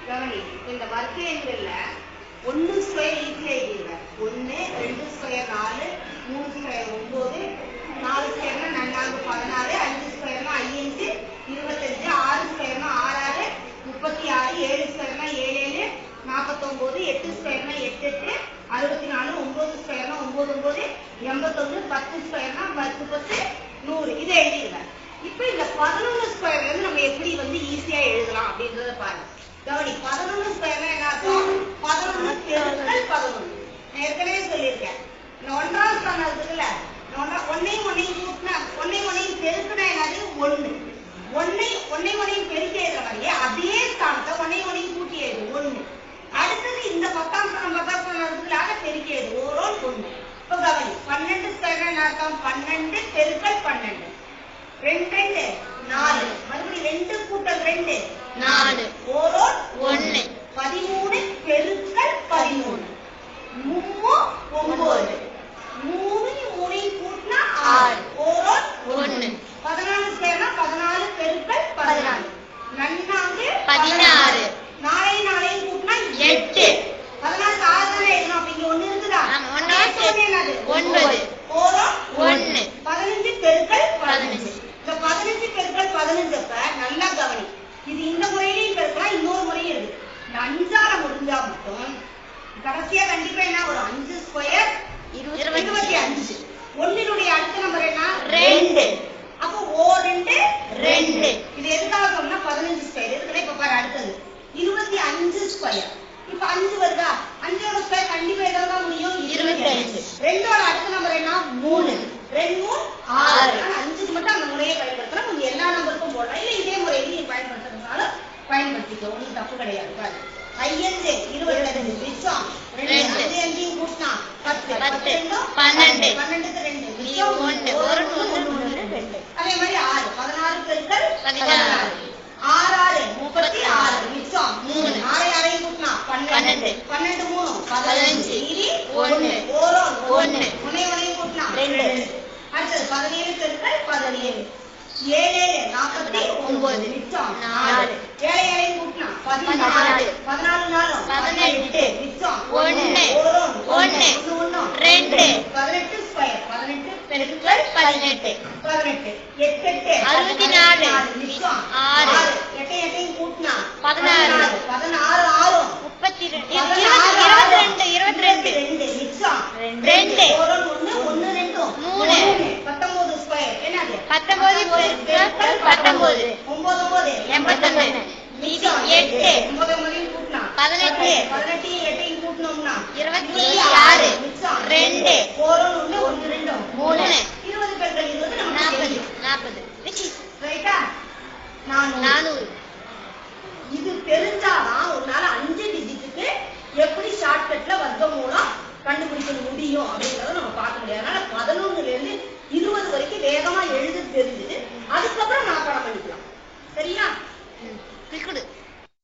கவனி, இந்த வர்க்க எண்கள்ல 1 ஸ்கொயர் ஈஸியா எழுதிடுவேன். 1 2 ஸ்கொயர் 4 3 ஸ்கொயர் 9 4 ஸ்கொயர்னா 4 16 5 ஸ்கொயர்னா 5 25 6 ஸ்கொயர்னா 6 36 7 ஸ்கொயர்னா 7 49 8 ஸ்கொயர்னா 8 64 9 ஸ்கொயர்னா 9 81 10 ஸ்கொயர்னா 10 100 இதை எழுதிடுவேன். இப்போ இந்த 11 ஸ்கொயர்ல இருந்து நம்ம எப்படி ஈஸியா எழுதலாம் அப்படின்றத பாருங்க. கவனி, 11 ஸ்கொயர்னா என்ன அர்த்தம்? 11 பெருக்கல் 11. நான் ஏற்கனவே சொல்லியிருக்கேன். இந்த ஒன்றாம் ஸ்தானம் இருக்குல்ல, ஒன்னையும் கூட்டினா ஒன்னையும் பெருக்கினா என்னது? 1. ஒன்னையும் பெருக்கி எழுதுற மாதிரியே அதே ஸ்தானத்தை ஒன்னையும் கூட்டி எழுது 1. அடுத்தது இந்த 10ஆம் ஸ்தானம் இருக்குல்ல, அதை பெருக்கி எழுது ஓரோல் 1. இப்போ கவனி, 12 ஸ்கொயர்னா என்ன அர்த்தம்? 12 பெருக்கல் 12. 2 2 4 மறுபடியும் 2 கூட்டல் 2 4 ஓரோல் 1. 13 பெருக்கல் 13 9 3 கூட்டினா 6 ஓரோல் 1. 14 ஸ்கொயர்னா 14 பெருக்கல் 14 நன்னாங்கு 16 4 கூட்டினா 8. 16 6 தானே எழுதணும். அப்ப இங்க 1 இருக்குதா? 9 ஓரோல் 1. 15 பெருக்கல் 15. இந்த 15 பெருக்கல் 15 அப்ப நல்லா கவனி, இது இந்த முறையிலையும் பெருக்கலாம், இன்னொரு முறையும் இருக்கு. இந்த 5ஆல முடிஞ்சா மட்டும் கடைசியா கண்டிப்பா என்ன வரும்? 5 ஸ்கொயர் 25. 1னுடைய அடுத்த நம்பர் என்ன? 2. அப்போ ஓ 2 2. இது எதுக்காக சொன்னா 15 ஸ்கொயர் இருக்குல்ல. இப்ப பாரு, அடுத்தது 25 ஸ்கொயர். இப்ப 5 வருதா? 5ஓட ஸ்கொயர் கண்டிப்பா எதாவது முடியும் 25. 2ஓட அடுத்த நம்பர் என்ன? 3. 2 6. 5க்கு மட்டும் அந்த முறையை பயன்படுத்தலாம். கொஞ்சம் எல்லா நம்பருக்கும் போடலாம். இல்ல இதே முறையை நீ பயன்படுத்துறதுனால பயன்படுத்திக்கோ, ஒன்றும் தப்பு கிடையாது. பாரு, 5 25 மிச்சம் 2 5 5 கூட்டினா 10 10 12 12க்கு 2 மிச்சம் 1 1 2. அதே மாதிரி 6 16 பெருக்கல் 16 6 6 36 மிச்சம் 3 6 6 கூட்டினா 12 12 3 15 மீதி 1 ஓரோல் 1 1 கூட்டினா 2. அடுத்தது 17 பெருக்கல் 17 7 49 மிச்சம் 4 7 7 கூட்டினா 14 14 18 மிச்சம் 1 ஓரோல் 1 2. 18 ஸ்கொயர் 18 பெருக்கல் 18 18 8 64 மிச்சம் 6 8 8 கூட்டினா 16 16 6 32 22 மிச்சம் 2 ஓரோல் 1 1 2 3 19 ஸ்கொயர் என்னது? 19 பெருக்கல் 19 9 81 மிச்சம் 8 9 கூட்டினா 18 18 8 கூட்டினோம்னா 26 மிச்சம் 2